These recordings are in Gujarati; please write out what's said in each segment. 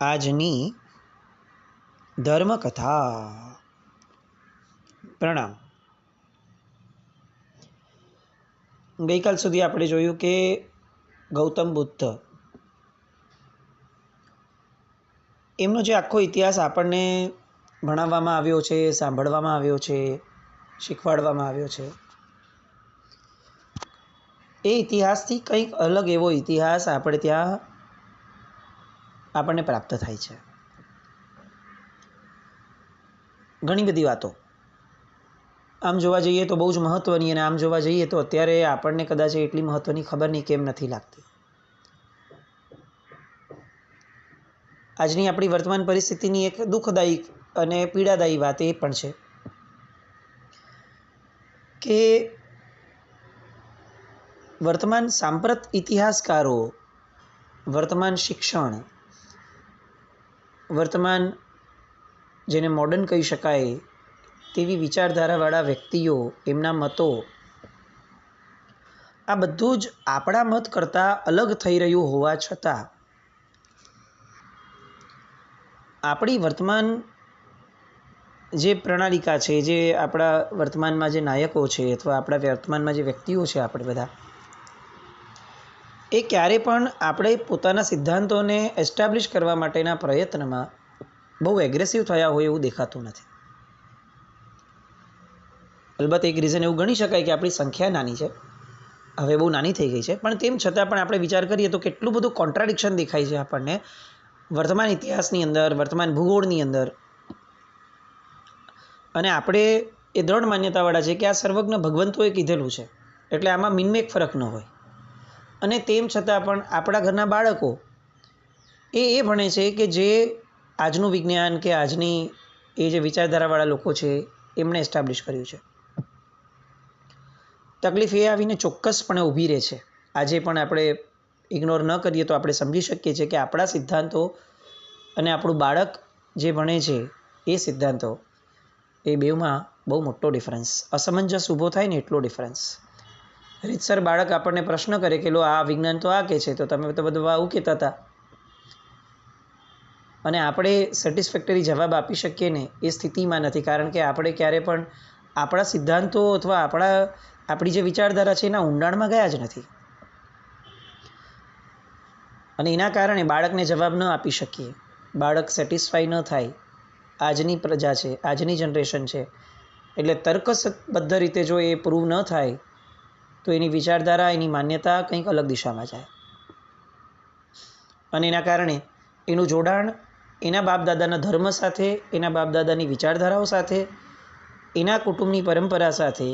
આજની ધર્મકથા. પ્રણામ. ગઈકાલ સુધી આપણે જોયું કે ગૌતમ બુદ્ધ એમનો જે આખો ઇતિહાસ આપણને ભણાવવામાં આવ્યો છે, સાંભળવામાં આવ્યો છે, શીખવાડવામાં આવ્યો છે, એ ઇતિહાસથી કંઈક અલગ એવો ઇતિહાસ આપણે ત્યાં આપણને પ્રાપ્ત થાય છે. ઘણી બધી વાતો આમ જોવા જઈએ તો બહુ જ મહત્ત્વની, અને આમ જોવા જઈએ તો અત્યારે આપણને કદાચ એટલી મહત્ત્વની ખબર નહીં કેમ નથી લાગતી. આજની આપણી વર્તમાન પરિસ્થિતિની એક દુઃખદાયી અને પીડાદાયી વાત એ પણ છે કે વર્તમાન સાંપ્રત ઇતિહાસકારો, વર્તમાન શિક્ષણ, વર્તમાન જેને મોડર્ન કહી શકાય તેવી વિચારધારાવાળા વ્યક્તિઓ, એમના મતો, આ બધું જ આપણા મત કરતાં અલગ થઈ રહ્યું હોવા છતાં આપણી વર્તમાન જે પ્રણાલિકા છે, જે આપણા વર્તમાનમાં જે નાયકો છે અથવા આપણા વર્તમાનમાં જે વ્યક્તિઓ છે, આપણે બધા એ ક્યારે પણ આપણે પોતાના સિદ્ધાંતોને એસ્ટાબ્લિશ કરવા માટેના પ્રયત્નમાં બહુ એગ્રેસિવ થયા હોય એવું દેખાતું નથી. અલબત્ત એક રીઝન એવું ગણી શકાય કે આપણી સંખ્યા નાની છે, હવે બહુ નાની થઈ ગઈ છે, પણ તેમ છતાં પણ આપણે વિચાર કરીએ તો કેટલું બધું કોન્ટ્રાડિક્શન દેખાય છે આપણને વર્તમાન ઇતિહાસની અંદર, વર્તમાન ભૂગોળની અંદર. અને આપણે એ દ્રઢ માન્યતાવાળા છે કે આ સર્વજ્ઞ ભગવંતોએ કીધેલું છે, એટલે આમાં મીનમેક ફરક ન હોય. અને તેમ છતાં પણ આપણા ઘરના બાળકો એ ભણે છે કે જે આજનું વિજ્ઞાન કે આજની એ જે વિચારધારાવાળા લોકો છે એમણે એસ્ટાબ્લિશ કર્યું છે. તકલીફ એ આવીને ચોક્કસપણે ઊભી રહે છે. આજે પણ આપણે ઇગ્નોર ન કરીએ તો આપણે સમજી શકીએ છીએ કે આપણા સિદ્ધાંતો અને આપણું બાળક જે ભણે છે એ સિદ્ધાંતો, એ બેઉમાં બહુ મોટો ડિફરન્સ, અસમંજસ ઊભો થાય ને એટલો ડિફરન્સ. રીતસર બાળક આપણને પ્રશ્ન કરે કે લો આ વિજ્ઞાન તો આ કહે છે, તો તમે તો બધું આવું કહેતા હતા, અને આપણે સેટિસ્ફેક્ટરી જવાબ આપી શકીએ ને એ સ્થિતિમાં નથી, કારણ કે આપણે ક્યારે પણ આપણા સિદ્ધાંતો અથવા આપણી જે વિચારધારા છે એના ઊંડાણમાં ગયા જ નથી. અને એના કારણે બાળકને જવાબ ન આપી શકીએ, બાળક સેટિસ્ફાઈ ન થાય. આજની પ્રજા છે, આજની જનરેશન છે, એટલે તર્કબદ્ધ રીતે જો એ પ્રૂવ ન થાય તો એની વિચારધારા, એની માન્યતા કંઈક અલગ દિશામાં જાય. અને એના કારણે એનું જોડાણ એના બાપદાદાના ધર્મ સાથે, એના બાપદાદાની વિચારધારાઓ સાથે, એના કુટુંબની પરંપરા સાથે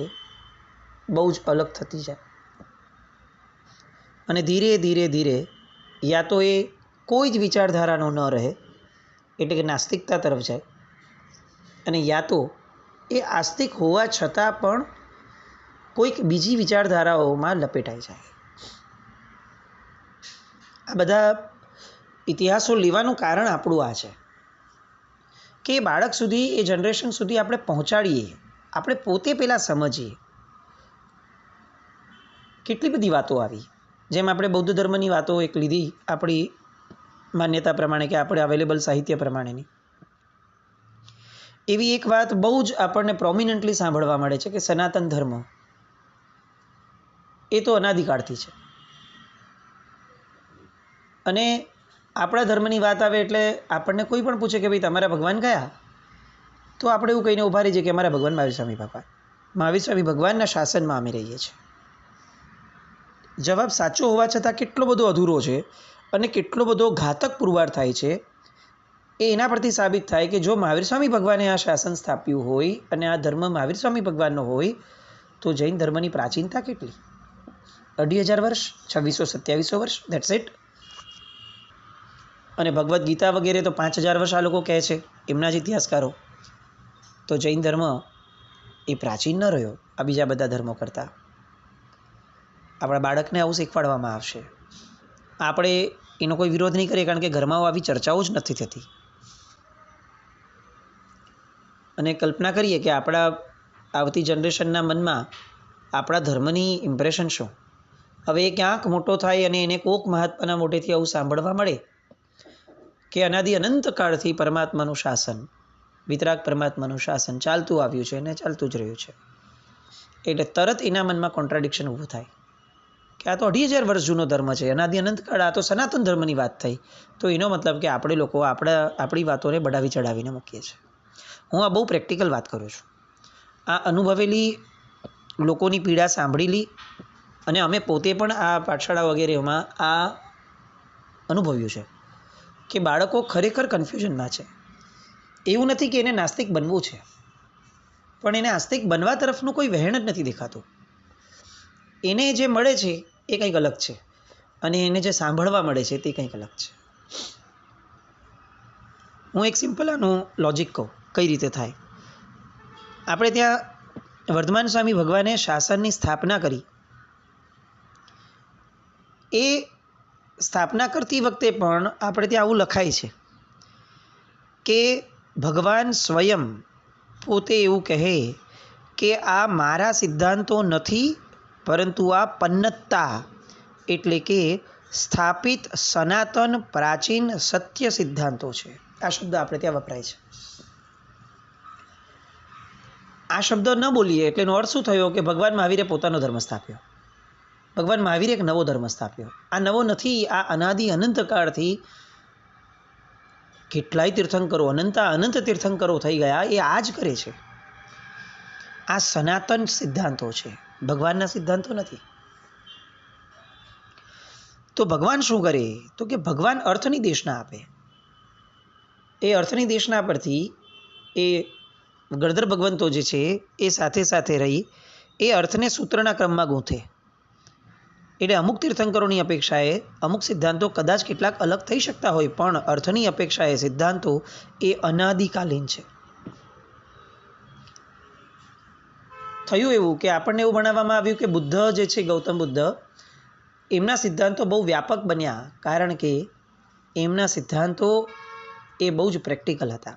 બહુ જ અલગ થતી જાય. અને ધીરે ધીરે ધીરે યા તો એ કોઈ જ વિચારધારાનો ન રહે, એટલે કે નાસ્તિકતા તરફ જાય, અને યા તો એ આસ્તિક હોવા છતાં પણ કોઈક બીજી વિચારધારાઓમાં લપેટાઈ જાય. આ બધા ઇતિહાસો લેવાનું કારણ આપણું આ છે કે એ બાળક સુધી, એ જનરેશન સુધી આપણે પહોંચાડીએ, આપણે પોતે પહેલાં સમજીએ. કેટલી બધી વાતો આવી, જેમ આપણે બૌદ્ધ ધર્મની વાતો એક લીધી આપણી માન્યતા પ્રમાણે કે આપણે અવેલેબલ સાહિત્ય પ્રમાણેની. એવી એક વાત બહુ જ આપણને પ્રોમિનન્ટલી સાંભળવા મળે છે કે સનાતન ધર્મ એ તો અનાદિકાળથી છે. અને આપણા ધર્મની વાત આવે એટલે આપણને કોઈ પણ પૂછે કે ભાઈ તમારા ભગવાન કયા, તો આપણે એવું કહીને ઊભા રહી જઈએ કે અમારા ભગવાન મહાવીર સ્વામી બાપા. મહાવીર સ્વામી ભગવાનના શાસનમાં અમે રહીએ છીએ. જવાબ સાચો હોવા છતાં કેટલો બધો અધૂરો છે અને કેટલો બધો ઘાતક પુરવાર થાય છે એ એના પરથી સાબિત થાય કે જો મહાવીર સ્વામી ભગવાને આ શાસન સ્થાપ્યું હોય અને આ ધર્મ મહાવીર સ્વામી ભગવાનનો હોય તો જૈન ધર્મની પ્રાચીનતા કેટલી? 2500 વર્ષ, 2600-2700 વર્ષ, ધેટ્સ ઇટ. અને ભગવદ્ ગીતા વગેરે તો 5000 વર્ષ આ લોકો કહે છે, એમના જ ઇતિહાસકારો. તો જૈન ધર્મ એ પ્રાચીન ન રહ્યો આ બીજા બધા ધર્મો કરતાં. આપણા બાળકને આવું શીખવાડવામાં આવશે. આપણે એનો કોઈ વિરોધ નહીં કરીએ, કારણ કે ઘરમાં આવી ચર્ચાઓ જ નથી થતી. અને કલ્પના કરીએ કે આપણા આવતી જનરેશનના મનમાં આપણા ધર્મની ઇમ્પ્રેશન શું. હવે એ ક્યાંક મોટો થાય અને એને કોક મહાત્માના મોઢેથી આવું સાંભળવા મળે કે અનાદિ અનંત કાળથી પરમાત્માનું શાસન, વિતરાગ પરમાત્માનું શાસન ચાલતું આવ્યું છે અને ચાલતું જ રહ્યું છે. એટલે તરત એના મનમાં કોન્ટ્રાડિક્શન ઊભું થાય કે આ તો 2500 વર્ષ જૂનો ધર્મ છે, અનાદિ અનંત કાળ, આ તો સનાતન ધર્મની વાત થઈ. તો એનો મતલબ કે આપણે લોકો આપણી વાતોને બઢાવી ચડાવીને મૂકીએ છીએ. હું આ બહુ પ્રેક્ટિકલ વાત કરું છું. આ અનુભવેલી લોકોની પીડા સાંભળેલી, અને અમે પોતે પણ આ પાઠશાળા વગેરેમાં આ અનુભવ્યું છે કે બાળકો ખરેખર કન્ફ્યુઝનમાં છે. એવું નથી કે એને નાસ્તિક બનવું છે, પણ એને આસ્તિક બનવા તરફનું કોઈ વહેણ જ નથી દેખાતું. એને જે મળે છે એ કંઈક અલગ છે, અને એને જે સાંભળવા મળે છે તે કંઈક અલગ છે. હું એક સિમ્પલ આનું લોજિક કહું કઈ રીતે થાય. આપણે ત્યાં વર્ધમાન સ્વામી ભગવાને શાસનની સ્થાપના કરી. એ સ્થાપના કરતી વખતે પણ આપણે ત્યાં આવું લખાય છે કે ભગવાન સ્વયં પોતે એવું કહે કે આ મારા સિદ્ધાંતો નથી, પરંતુ આ પન્નત્તા એટલે કે સ્થાપિત સનાતન પ્રાચીન સત્ય સિદ્ધાંતો છે. આ શબ્દ આપણે ત્યાં વપરાય છે. આ શબ્દ ન બોલીએ એટલે એનો અર્થ શું થયો કે ભગવાન મહાવીરે પોતાનો ધર્મ સ્થાપ્યો. ભગવાન મહાવીરે એક નવો ધર્મ સ્થાપ્યો. આ નવો નથી, આ અનાદિ અનંત કાળથી કેટલાય તીર્થંકરો, અનંત તીર્થંકરો થઈ ગયા, એ આ જ કરે છે. આ સનાતન સિદ્ધાંતો છે, ભગવાનના સિદ્ધાંતો નથી. તો ભગવાન શું કરે? તો કે ભગવાન અર્થની દેશના આપે. એ અર્થની દેશના પરથી એ ગણધર ભગવંતો જે છે એ સાથે સાથે રહી એ અર્થને સૂત્રના ક્રમમાં ગૂંથે. એટલે અમુક તીર્થંકરોની અપેક્ષાએ અમુક સિદ્ધાંતો કદાચ કેટલાક અલગ થઈ શકતા હોય, પણ અર્થની અપેક્ષાએ સિદ્ધાંતો એ અનાદિકાલીન છે. થયું એવું કે આપણને એવું ભણાવવામાં આવ્યું કે બુદ્ધ જે છે, ગૌતમ બુદ્ધ, એમના સિદ્ધાંતો બહુ વ્યાપક બન્યા, કારણ કે એમના સિદ્ધાંતો એ બહુ જ પ્રેક્ટિકલ હતા.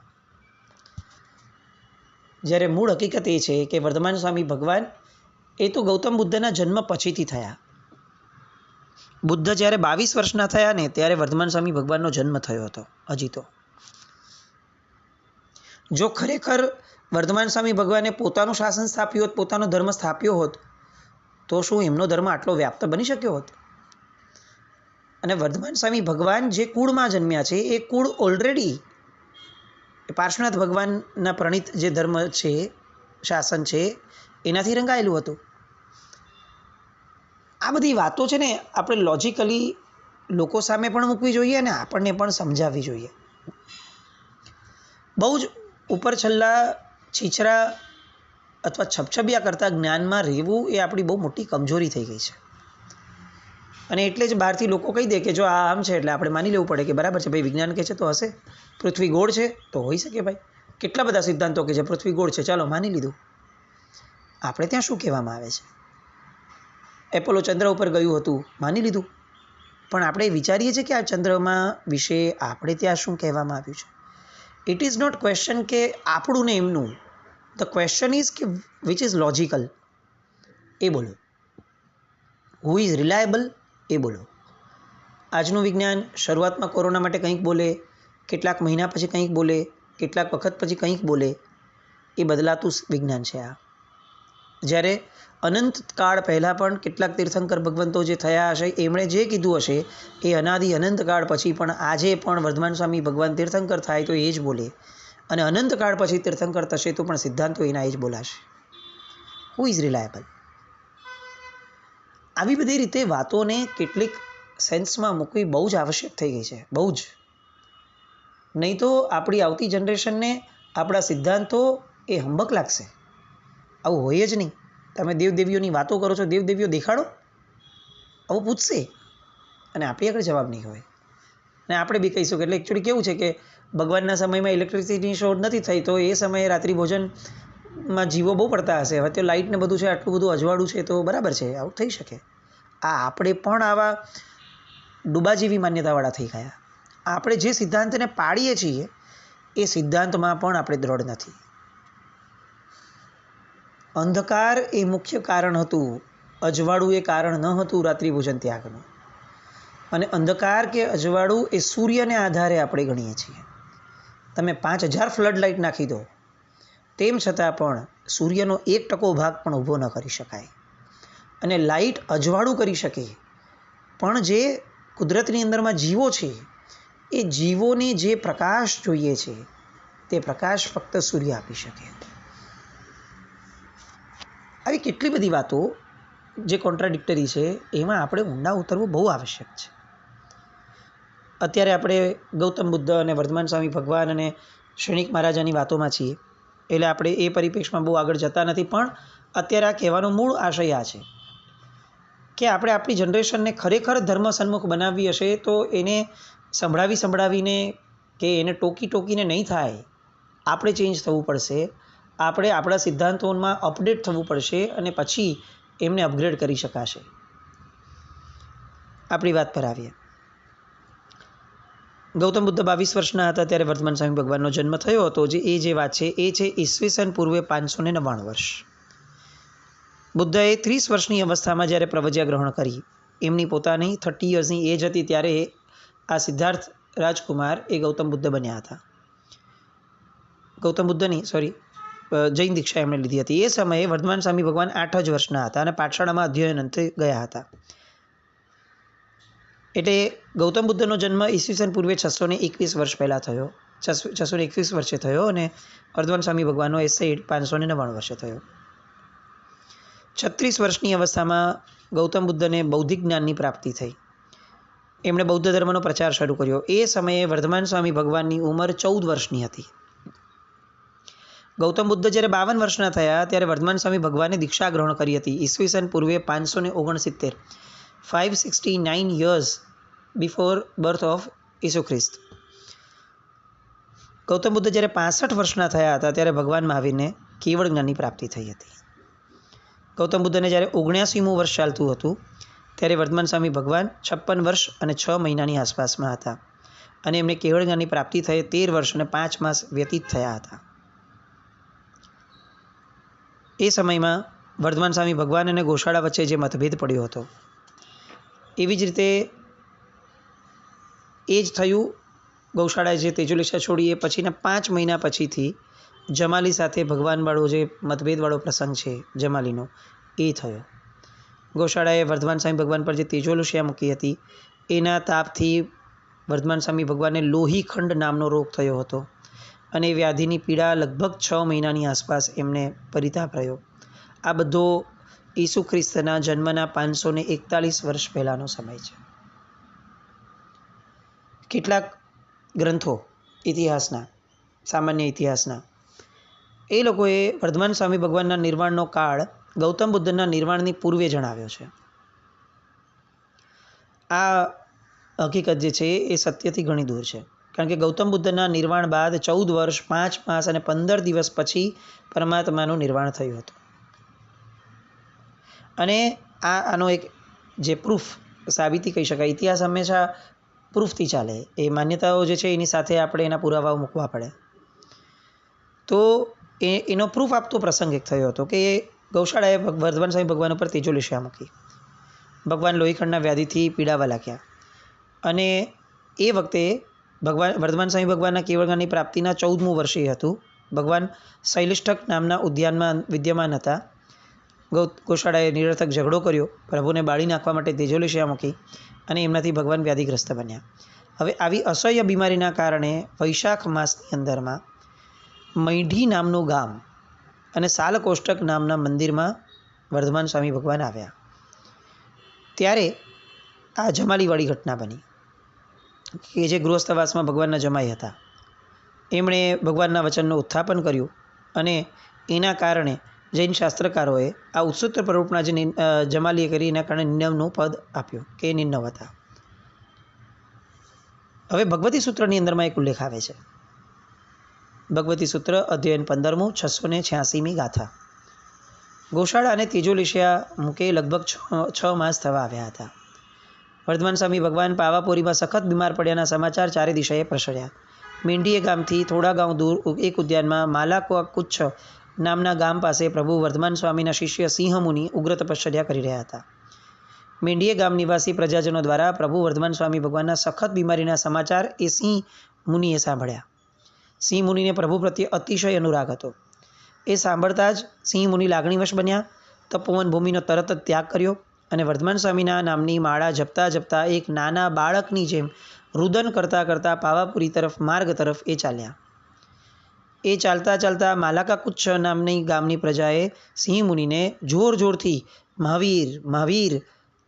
જ્યારે મૂળ હકીકત એ છે કે વર્ધમાન સ્વામી ભગવાન એ તો ગૌતમ બુદ્ધના જન્મ પછીથી થયા. બુદ્ધ જ્યારે 22 વર્ષના થયા ને ત્યારે વર્ધમાન સ્વામી ભગવાનનો જન્મ થયો હતો. હજી તો જો ખરેખર વર્ધમાન સ્વામી ભગવાને પોતાનું શાસન સ્થાપ્યું હોત, પોતાનો ધર્મ સ્થાપ્યો હોત, તો શું એમનો ધર્મ આટલો વ્યાપ્ત બની શક્યો હોત? અને વર્ધમાન સ્વામી ભગવાન જે કુળમાં જન્મ્યા છે એ કુળ ઓલરેડી પાર્શ્વનાથ ભગવાનના પ્રણીત જે ધર્મ છે, શાસન છે, એનાથી રંગાયેલું હતું. આ બધી વાતો છે ને આપણે લોજિકલી લોકો સામે પણ મૂકવી જોઈએ અને આપણને પણ સમજાવવી જોઈએ. બહુ જ ઉપર છલ્લા છીછરા અથવા છબછબિયા કરતાં જ્ઞાનમાં રહેવું એ આપણી બહુ મોટી કમજોરી થઈ ગઈ છે. અને એટલે જ બહારથી લોકો કહી દે કે જો આ આમ છે એટલે આપણે માની લેવું પડે કે બરાબર છે ભાઈ, વિજ્ઞાન કહે છે તો હશે. પૃથ્વી ગોળ છે તો હોઈ શકે ભાઈ. કેટલા બધા સિદ્ધાંતો કે છે પૃથ્વી ગોળ છે, ચાલો માની લીધું. આપણે ત્યાં શું કહેવામાં આવે છે? એપોલો ચંદ્ર ઉપર ગયું હતું, માની લીધું. પણ આપણે વિચારીએ છીએ કે આ ચંદ્રમાં વિશે આપણે ત્યાં શું કહેવામાં આવ્યું છે? ઇટ ઇઝ નોટ ક્વેશ્ચન કે આપણું ને એમનું. ધ ક્વેશ્ચન ઇઝ કે વિચ ઇઝ લોજિકલ, એ બોલો. હુ ઇઝ રિલાયબલ, એ બોલો. આજનું વિજ્ઞાન શરૂઆતમાં કોરોના માટે કંઈક બોલે, કેટલાક મહિના પછી કંઈક બોલે, કેટલાક વખત પછી કંઈક બોલે. એ બદલાતું વિજ્ઞાન છે આ. જ્યારે અનંત કાળ પહેલાં પણ કેટલાક તીર્થંકર ભગવંતો જે થયા હશે, એમણે જે કીધું હશે એ અનાદિ અનંત કાળ પછી પણ આજે પણ વર્ધમાન સ્વામી ભગવાન તીર્થંકર થાય તો એ જ બોલે, અને અનંત કાળ પછી તીર્થંકર થશે તો પણ સિદ્ધાંતો એના એ જ બોલાશે. Who is reliable? આવી બધી રીતે વાતોને કેટલીક સેન્સમાં મૂકવી બહુ જ આવશ્યક થઈ ગઈ છે, બહુ જ. નહીં તો આપણી આવતી જનરેશનને આપણા સિદ્ધાંતો એ હંબક લાગશે. આવું હોય જ નહીં. તમે દેવદેવીઓની વાતો કરો છો, દેવદેવીઓ દેખાડો, આવું પૂછશે અને આપણી આગળ જવાબ નહીં હોય. અને આપણે બી કહીશું કે એટલે એકચ્યુઅલી કેવું છે કે ભગવાનના સમયમાં ઇલેક્ટ્રિસિટીની શોધ નથી થઈ, તો એ સમયે રાત્રિ ભોજનમાં જીવો બહુ પડતા હશે. હવે તો લાઇટ ને બધું છે, આટલું બધું અજવાળું છે, તો બરાબર છે, આવું થઈ શકે. આપણે પણ આવા ડૂબા જેવી માન્યતાવાળા થઈ ગયા. આપણે જે સિદ્ધાંતને પાડીએ છીએ એ સિદ્ધાંતમાં પણ આપણે દ્રઢ નથી. અંધકાર એ મુખ્ય કારણ હતું, અજવાળું એ કારણ ન હતું રાત્રિ ભોજન ત્યાગનું. અને અંધકાર કે અજવાળું એ સૂર્યને આધારે આપણે ગણીએ છીએ. તમે 5000 ફ્લડ લાઇટ નાખી દો, તેમ છતાં પણ સૂર્યનો 1% ભાગ પણ ઊભો ન કરી શકાય. અને લાઇટ અજવાળું કરી શકે, પણ જે કુદરતની અંદરમાં જીવો છે એ જીવોને જે પ્રકાશ જોઈએ છે તે પ્રકાશ ફક્ત સૂર્ય આપી શકે. આવી કેટલી બધી વાતો જે કોન્ટ્રાડિક્ટરી છે, એમાં આપણે ઊંડા ઉતરવું બહુ આવશ્યક છે. અત્યારે આપણે ગૌતમ બુદ્ધ અને વર્ધમાન સ્વામી ભગવાન અને શ્રેણિક મહારાજાની વાતોમાં છીએ, એટલે આપણે એ પરિપ્રેક્ષમાં બહુ આગળ જતા નથી. પણ અત્યારે આ કહેવાનો મૂળ આશય આ છે કે આપણે આપણી જનરેશનને ખરેખર ધર્મ સન્મુખ બનાવવી હશે તો એને સંભળાવીને કે એને ટોકીને નહીં થાય. આપણે ચેન્જ થવું પડશે, આપણે આપણા સિદ્ધાંતોમાં અપડેટ થવું પડશે અને પછી એમને અપગ્રેડ કરી શકાશે. આપણી વાત પર આવીએ. ગૌતમ બુદ્ધ 22 વર્ષના હતા ત્યારે વર્ધમાન સ્વામી ભગવાનનો જન્મ થયો હતો. જે વાત છે એ છે ઈસવીસન પૂર્વે 599 વર્ષ. બુદ્ધએ 30 વર્ષની અવસ્થામાં જ્યારે પ્રવજ્ઞા ગ્રહણ કરી, એમની પોતાની 30 યર્સની એજ હતી, ત્યારે આ સિદ્ધાર્થ રાજકુમાર એ ગૌતમ બુદ્ધ બન્યા હતા. જૈન દીક્ષા એમણે લીધી હતી. એ સમયે વર્ધમાન સ્વામી ભગવાન 8 જ વર્ષના હતા અને પાઠશાળામાં અધ્યયન અંતે ગયા હતા. એટલે ગૌતમ બુદ્ધનો જન્મ ઈસવીસન પૂર્વે 621 વર્ષ પહેલાં થયો, 621 વર્ષે થયો અને વર્ધમાન સ્વામી ભગવાનનો એસેડ 599 વર્ષે થયો. 36 વર્ષની અવસ્થામાં ગૌતમ બુદ્ધને બૌદ્ધિક જ્ઞાનની પ્રાપ્તિ થઈ. એમણે બૌદ્ધ ધર્મનો પ્રચાર શરૂ કર્યો. એ સમયે વર્ધમાન સ્વામી ભગવાનની ઉંમર 14 વર્ષની હતી. ગૌતમ બુદ્ધ જ્યારે 52 વર્ષના થયા ત્યારે વર્ધમાન સ્વામી ભગવાને દીક્ષા ગ્રહણ કરી હતી. ઈસવીસન પૂર્વે 569, 569 years બિફોર બર્થ ઓફ ઈસુ ખ્રિસ્ત. ગૌતમ બુદ્ધ જ્યારે 65 વર્ષના થયા હતા ત્યારે ભગવાન મહાવીરને કેવળ જ્ઞાનની પ્રાપ્તિ થઈ હતી. ગૌતમ બુદ્ધને જ્યારે 79મું વર્ષ ચાલતું હતું ત્યારે વર્ધમાન સ્વામી ભગવાન 56 વર્ષ અને 6 મહિનાની આસપાસમાં હતા અને એમને કેવળ જ્ઞાનની પ્રાપ્તિ થઈ 13 વર્ષ અને 5 માસ વ્યતીત થયા હતા. એ સમયમાં વર્ધમાન સ્વામી ભગવાન અને ગોશાળા વચ્ચે જે મતભેદ પડ્યો હતો, એવી જ રીતે એ જ થયું. ગૌશાળાએ જે તેજોલિશા છોડી એ પછીના 5 મહિના પછીથી જમાલી સાથે ભગવાનવાળો જે મતભેદવાળો પ્રસંગ છે જમાલીનો, એ થયો. ગૌશાળાએ વર્ધમાન સ્વામી ભગવાન પર જે તેજોલિશા મૂકી હતી એના તાપથી વર્ધમાન સ્વામી ભગવાનને લોહીખંડ નામનો રોગ થયો હતો અને એ વ્યાધિની પીડા લગભગ 6 મહિનાની આસપાસ એમને પરિતાપ રહ્યો. આ બધો ઈસુ ખ્રિસ્તના જન્મના 541 વર્ષ પહેલાંનો સમય છે. કેટલાક ગ્રંથો ઇતિહાસના, સામાન્ય ઇતિહાસના, એ લોકોએ વર્ધમાન સ્વામી ભગવાનના નિર્વાણનો કાળ ગૌતમ બુદ્ધના નિર્વાણની પૂર્વે જણાવ્યો છે. આ હકીકત જે છે એ સત્યથી ઘણી દૂર છે, કારણ કે ગૌતમ બુદ્ધના નિર્વાણ બાદ 14 વર્ષ 5 માસ અને 15 દિવસ પછી પરમાત્માનું નિર્વાણ થયું હતું. અને આનો એક જે પ્રૂફ, સાબિતી કહી શકાય. ઇતિહાસ હંમેશા પ્રૂફથી ચાલે. એ માન્યતાઓ જે છે એની સાથે આપણે એના પુરાવાઓ મૂકવા પડે. તો એનો પ્રૂફ આપતો પ્રસંગ એક થયો હતો કે ગૌશાળાએ વર્ધમાન સ્વામી ભગવાન ઉપર તેજોલિશા મૂકી. ભગવાન લોહીખંડના વ્યાધિથી પીડાવા લાગ્યા અને એ વખતે વર્ધમાન સ્વામી ભગવાનના કેવળજ્ઞાનની પ્રાપ્તિના 14મું વર્ષે હતું. ભગવાન શૈલિષ્ઠક નામના ઉદ્યાનમાં વિદ્યમાન હતા. ગૌશાળાએ નિરર્થક ઝઘડો કર્યો, પ્રભુને બાળી નાખવા માટે તેજોલિશા મૂકી અને એમનાથી ભગવાન વ્યાધિગ્રસ્ત બન્યા. હવે આવી અસહ્ય બીમારીના કારણે વૈશાખ માસની અંદરમાં મૈઢી નામનું ગામ અને સાલકોષ્ટક નામના મંદિરમાં વર્ધમાન સ્વામી ભગવાન આવ્યા. ત્યારે આ જમાલીવાળી ઘટના બની કે જે ગૃહસ્થવાસમાં ભગવાનના જમાઈ હતા. એમણે ભગવાનના વચનનું ઉત્થાપન કર્યું અને એના કારણે જૈન શાસ્ત્રકારોએ આ ઉત્સુત્ર પ્રરૂપના જે જમાલીએ કરી એના કારણે નિન્નવનું પદ આપ્યું કે એ નિન્નવ હતા. હવે ભગવતી સૂત્રની અંદરમાં એક ઉલ્લેખ આવે છે. ભગવતી સૂત્ર અધ્યયન 15મું 686મી ગાથા. ગૌશાળા અને તેજોલિશા મૂકે લગભગ 6 માસ થવા આવ્યા હતા. વર્ધમાન સ્વામી ભગવાન પાવાપોરીમાં સખત બીમાર પડ્યાના સમાચાર ચારે દિશાએ પ્રસર્યા. મેંઢીએ ગામથી થોડા ગાંવ દૂર એક ઉદ્યાનમાં માલાકુચ્છ નામના ગામ પાસે પ્રભુ વર્ધમાન સ્વામીના શિષ્ય સિંહ મુનિ ઉગ્ર તપશ્ચર્યા કરી રહ્યા હતા. મેંડીએ ગામ નિવાસી પ્રજાજનો દ્વારા પ્રભુ વર્ધમાન સ્વામી ભગવાનના સખત બીમારીના સમાચાર એ સિંહ મુનિએ સાંભળ્યા. સિંહ મુનિને પ્રભુ પ્રત્યે અતિશય અનુરાગ હતો. એ સાંભળતા જ સિંહ મુનિ લાગણીવશ બન્યા. તપોવન ભૂમિનો તરત જ ત્યાગ કર્યો અને વર્ધમાન સ્વામીના નામની માળા જપતા જપતા એક નાના બાળકની જેમ રુદન કરતાં કરતાં પાવાપુરી તરફ માર્ગ તરફ એ ચાલ્યા. એ ચાલતા ચાલતા માલાકાકુચ્છ નામની ગામની પ્રજાએ સિંહ મુનિને જોર જોરથી મહાવીર મહાવીર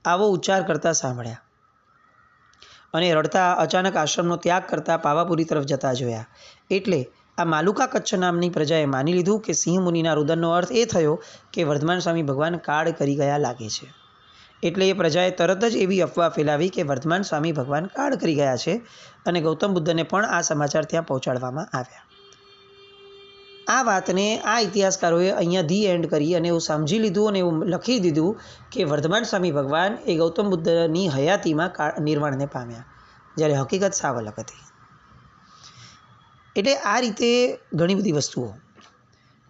આવો ઉચ્ચાર કરતા સાંભળ્યા અને રડતા અચાનક આશ્રમનો ત્યાગ કરતા પાવાપુરી તરફ જતા જોયા. એટલે આ માલુકા કચ્છ નામની પ્રજાએ માની લીધું કે સિંહ મુનિના રુદનનો અર્થ એ થયો કે વર્ધમાન સ્વામી ભગવાન કાળ કરી ગયા લાગે છે. એટલે એ પ્રજાએ તરત જ એવી અફવા ફેલાવી કે વર્ધમાન સ્વામી ભગવાન કાળ કરી ગયા છે અને ગૌતમ બુદ્ધને પણ આ સમાચાર ત્યાં પહોંચાડવામાં આવ્યા. આ વાતને આ ઇતિહાસકારોએ અહીંયા ધી એન્ડ કરી અને એવું સમજી લીધું અને એવું લખી દીધું કે વર્ધમાન સ્વામી ભગવાન એ ગૌતમ બુદ્ધની હયાતીમાં નિર્વાણને પામ્યા, જ્યારે હકીકત સાવ અલગ હતી. એટલે આ રીતે ઘણી બધી વસ્તુઓ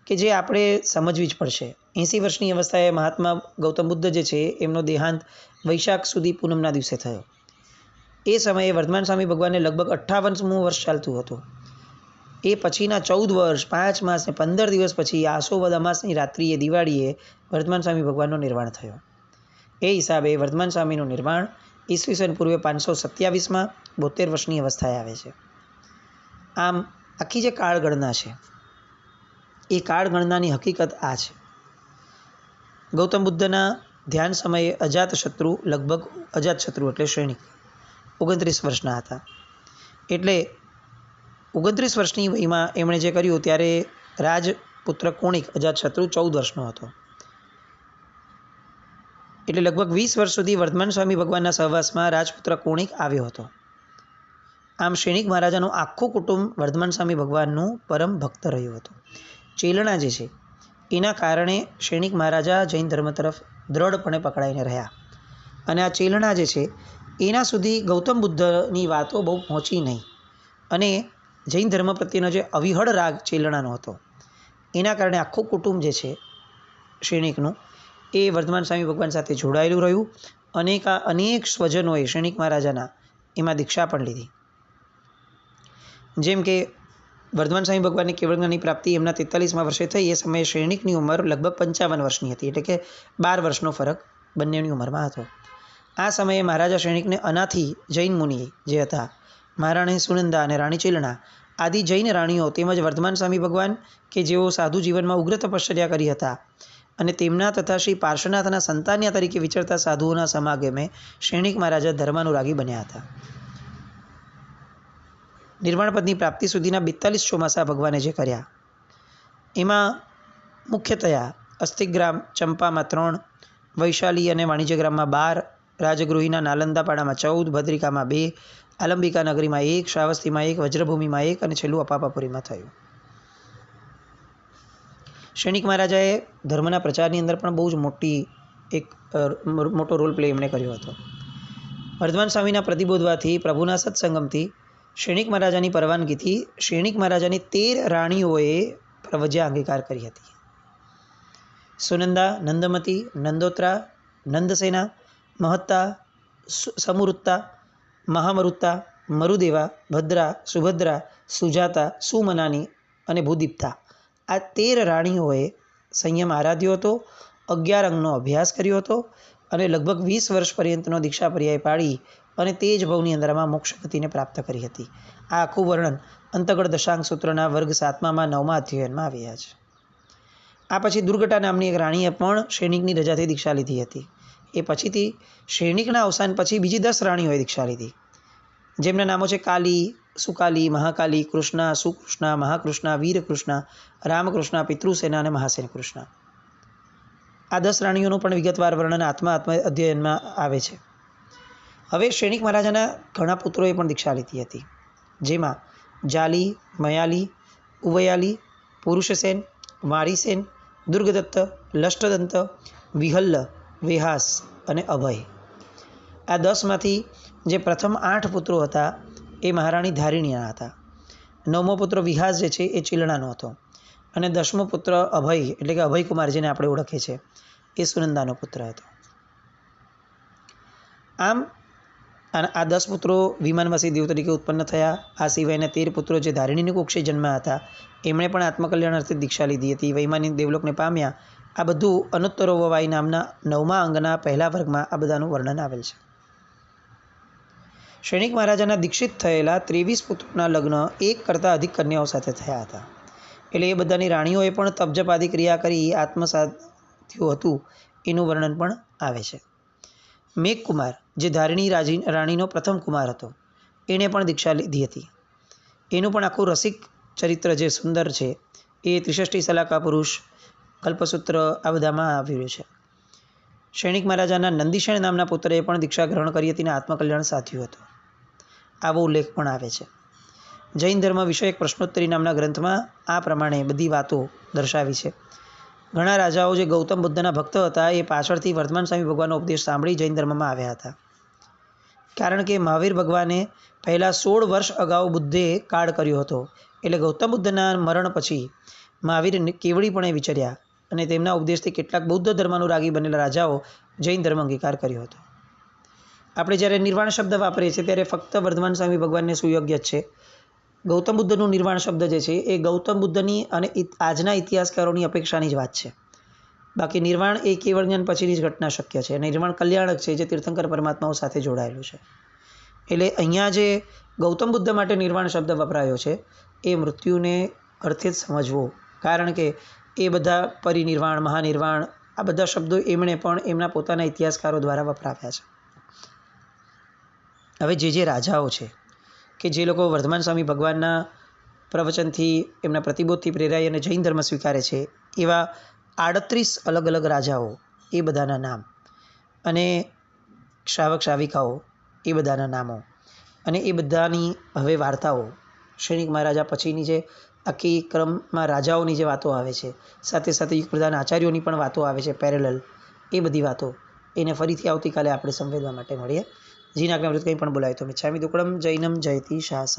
કે જે આપણે સમજવી જ પડશે. 80 વર્ષની અવસ્થાએ મહાત્મા ગૌતમ બુદ્ધ જે છે એમનો દેહાંત વૈશાખ સુધી પૂનમના દિવસે થયો. એ સમયે વર્ધમાન સ્વામી ભગવાનને લગભગ 58મું વર્ષ ચાલતું હતું. એ પછીના 14 વર્ષ 5 માસ ને 15 દિવસ પછી આસો અમાસની રાત્રિએ દિવાળીએ વર્ધમાન સ્વામી ભગવાનનો નિર્વાણ થયો. એ હિસાબે વર્ધમાન સ્વામીનું નિર્વાણ ઈસવીસન પૂર્વે 527માં 72 વર્ષની અવસ્થાએ આવે છે. આમ આખી જે કાળગણના છે એ કાળગણનાની હકીકત આ છે. ગૌતમ બુદ્ધના ધ્યાન સમયે અજાતશત્રુ એટલે સૈનિક 29 વર્ષના હતા. એટલે 29 વર્ષની વયમાં એમણે જે કર્યું ત્યારે રાજપુત્ર કોણિક અજાતશત્રુ 14 વર્ષનો હતો. એટલે લગભગ 20 વર્ષ સુધી વર્ધમાન સ્વામી ભગવાનના સહવાસમાં રાજપુત્ર કોણિક આવ્યો હતો. આમ શ્રેણિક મહારાજાનું આખું કુટુંબ વર્ધમાન સ્વામી ભગવાનનું પરમ ભક્ત રહ્યું હતું. ચેલણા જે છે એના કારણે શ્રેણિક મહારાજા જૈન ધર્મ તરફ દ્રઢપણે પકડાઈને રહ્યા અને આ ચેલણા જે છે એના સુધી ગૌતમ બુદ્ધની વાતો બહુ પહોંચી નહીં અને જૈન ધર્મ પ્રત્યેનો જે અવિહળ રાગ ચેલણાનો હતો એના કારણે આખું કુટુંબ જે છે શ્રેણિકનું એ વર્ધમાન સ્વામી ભગવાન સાથે જોડાયેલું રહ્યું. અનેક સ્વજનોએ શ્રેણિક મહારાજાના એમાં દીક્ષા પણ લીધી. જેમ કે વર્ધમાન સ્વામી ભગવાનની કેવળજ્ઞાનની પ્રાપ્તિ એમના 43મા વર્ષે થઈ. એ સમયે શ્રેણિકની ઉંમર લગભગ 55 વર્ષની હતી, એટલે કે 12 વર્ષનો ફરક બંનેની ઉંમરમાં હતો. આ સમયે મહારાજા શ્રેણિકને અનાથી જૈન મુનિ જે હતા, મહારાણી સુનંદા અને રાણી ચેલણા આદિ જૈન રાણીઓ તેમજ વર્ધમાન સ્વામી ભગવાન કે જેઓ સાધુ જીવનમાં ઉગ્ર તપશ્ચર્યા કરી હતા અને તેમના તથા શ્રી પાર્શ્વનાથના સંતાન્યા તરીકે વિચરતા સાધુઓના સમાગમે શ્રેણિક મહારાજા ધર્માનુરાગી બન્યા હતા. નિર્વાણપદની પ્રાપ્તિ સુધીના 42 ચોમાસા ભગવાને જે કર્યા એમાં મુખ્યતયા અસ્તિગ્રામ ચંપામાં 3, વૈશાલી અને વાણિજ્યગ્રામમાં 12, રાજગૃહિના નાલંદાપાડામાં 14, ભદ્રિકામાં 2, આલંબિકા નગરીમાં 1, શ્રાવસ્તીમાં 1, વજ્રભૂમિમાં 1 અને છેલ્લું અપાપાપુરીમાં થયું. શ્રેણિક મહારાજાએ ધર્મના પ્રચારની અંદર પણ બહુ જ મોટો રોલ પ્લે એમણે કર્યો હતો. વર્ધમાન સ્વામીના પ્રતિબોધવાથી પ્રભુના સત્સંગમથી શ્રેણિક મહારાજાની પરવાનગીથી શ્રેણિક મહારાજાની 13 રાણીઓએ પ્રવજ્યા અંગીકાર કરી હતી. સુનંદા, નંદમતી, નંદોત્રા, નંદસેના, મહત્તા, સમુરુત્તા, મહામરુત્તા, મરુદેવા, ભદ્રા, સુભદ્રા, સુજાતા, સુમનાની અને ભૂદીપ્તા આ 13 રાણીઓએ સંયમ આરાધ્યો હતો, 11 અંગનો અભ્યાસ કર્યો હતો અને લગભગ 20 વર્ષ પર્યંતનો દીક્ષા પર્યાય પાડી અને તે જ ભવની અંદરમાં મોક્ષ ગતિને પ્રાપ્ત કરી હતી. આ આખું વર્ણન અંતગળ દશાંગ સૂત્રના વર્ગ 7માં 9મા અધ્યયનમાં આવ્યા છે. આ પછી દુર્ગટા નામની એક રાણીએ પણ શ્રેણિકની રજાથી દીક્ષા લીધી હતી. એ પછીથી શ્રેણિકના અવસાન પછી બીજી 10 રાણીઓએ દીક્ષા લીધી, જેમના નામો છે કાલી, સુકાલી, મહાકાલી, કૃષ્ણા, સુકૃષ્ણા, મહાકૃષ્ણા, વીરકૃષ્ણા, રામકૃષ્ણા, પિતૃસેના અને મહાસેન કૃષ્ણા. આ 10 રાણીઓનું પણ વિગતવાર વર્ણન આત્મા અધ્યયનમાં આવે છે. હવે શ્રેણિક મહારાજાના ઘણા પુત્રોએ પણ દીક્ષા લીધી હતી, જેમાં જાલી, મયાલી, ઉવયાલી, પુરુષસેન, વારીસેન, દુર્ગદત્ત, લષ્ટદંત, વિહલ્લ, વેહાસ અને અભય. આ 10માંથી જે પ્રથમ 8 પુત્રો હતા એ મહારાણી ધારિણીના હતા. 9મો પુત્ર વિહાસ જે છે એ ચીલણાનો હતો અને 10મો પુત્ર અભય એટલે કે અભયકુમાર જેને આપણે ઓળખીએ છીએ એ સુનંદાનો પુત્ર હતો. આમ આ 10 પુત્રો વિમાનવાસી દેવ તરીકે ઉત્પન્ન થયા. આ સિવાયના 13 પુત્રો જે ધારિણીની કુક્ષે જન્મ્યા હતા એમણે પણ આત્મકલ્યાણ અર્થે દીક્ષા લીધી હતી. વૈમાનિક દેવલોકને પામ્યા. આ બધું અનુત્તરો વવાઈ નામના 9મા અંગના પહેલા વર્ગમાં આ બધાનું વર્ણન આવેલ છે. સૈનિક મહારાજાના દીક્ષિત થયેલા 23 પુત્રોના લગ્ન એક કરતાં અધિક કન્યાઓ સાથે થયા હતા. એટલે એ બધાની રાણીઓએ પણ તપજપ આદિ ક્રિયા કરી આત્મસાત થયું હતું એનું વર્ણન પણ આવે છે. મેઘકુમાર જે ધારિણી રાણીનો પ્રથમ કુમાર હતો એણે પણ દીક્ષા લીધી હતી. એનું પણ આખું રસિક ચરિત્ર જે સુંદર છે એ ત્રિષષ્ટિ સલાકા પુરુષ, કલ્પસૂત્ર આ બધામાં આવ્યું છે. સૈનિક મહારાજાના નંદીશેણ નામના પુત્રએ પણ દીક્ષા ગ્રહણ કરી હતી અને આત્મકલ્યાણ સાધ્યું હતું. આવો ઉલ્લેખ પણ આવે છે. જૈન ધર્મ વિષયક પ્રશ્નોત્તરી નામના ગ્રંથમાં આ પ્રમાણે બધી વાતો દર્શાવી છે. ઘણા રાજાઓ જે ગૌતમ બુદ્ધના ભક્ત હતા એ પાછળથી વર્ધમાન સ્વામી ભગવાનનો ઉપદેશ સાંભળી જૈન ધર્મમાં આવ્યા હતા. કારણ કે મહાવીર ભગવાને પહેલાં 16 વર્ષ અગાઉ બુદ્ધે કાળ કર્યો હતો. એટલે ગૌતમ બુદ્ધના મરણ પછી મહાવીર કેવડીપણે વિચર્યા અને તેમના ઉપદેશથી કેટલાક બૌદ્ધ ધર્માનુરાગી બનેલા રાજાઓ જૈન ધર્મ અંગીકાર કર્યો હતો. આપણે જ્યારે નિર્વાણ શબ્દ વાપરીએ છીએ ત્યારે ફક્ત વર્ધમાન સ્વામી ભગવાનને સુયોગ્ય જ છે. ગૌતમ બુદ્ધનું નિર્વાણ શબ્દ જે છે એ ગૌતમ બુદ્ધની અને આજના ઇતિહાસકારોની અપેક્ષાની જ વાત છે. બાકી નિર્વાણ એ કેવળ જ્ઞાન પછીની જ ઘટના શક્ય છે. નિર્વાણ કલ્યાણક છે જે તીર્થંકર પરમાત્માઓ સાથે જોડાયેલું છે. એટલે અહીંયા જે ગૌતમ બુદ્ધ માટે નિર્વાણ શબ્દ વપરાયો છે એ મૃત્યુને અર્થે જ સમજવો. કારણ કે એ બધા પરિનિર્વાણ, મહાનિર્વાણ આ બધા શબ્દો એમણે પણ એમના પોતાના ઇતિહાસકારો દ્વારા વપરાવ્યા છે. હવે જે રાજાઓ છે કે જે લોકો વર્ધમાન સ્વામી ભગવાનના પ્રવચનથી એમના પ્રતિબોધથી પ્રેરાઈ અને જૈન ધર્મ સ્વીકારે છે એવા 38 અલગ અલગ રાજાઓ એ બધાના નામ અને શ્રાવક શ્રાવિકાઓ એ બધાના નામો અને એ બધાની હવે વાર્તાઓ સૈનિક મહારાજા પછીની જે આખી ક્રમમાં રાજાઓની જે વાતો આવે છે સાથે સાથે યુગપ્રધાન આચાર્યોની પણ વાતો આવે છે પેરેલલ. એ બધી વાતો એને ફરીથી આવતીકાલે આપણે સંવેદવા માટે મળીએ. જીનાજ્ઞામૃત કંઈ પણ બોલાય તો મિચ્છામિ દુક્કડમ જૈનમ જયતિ શાસન.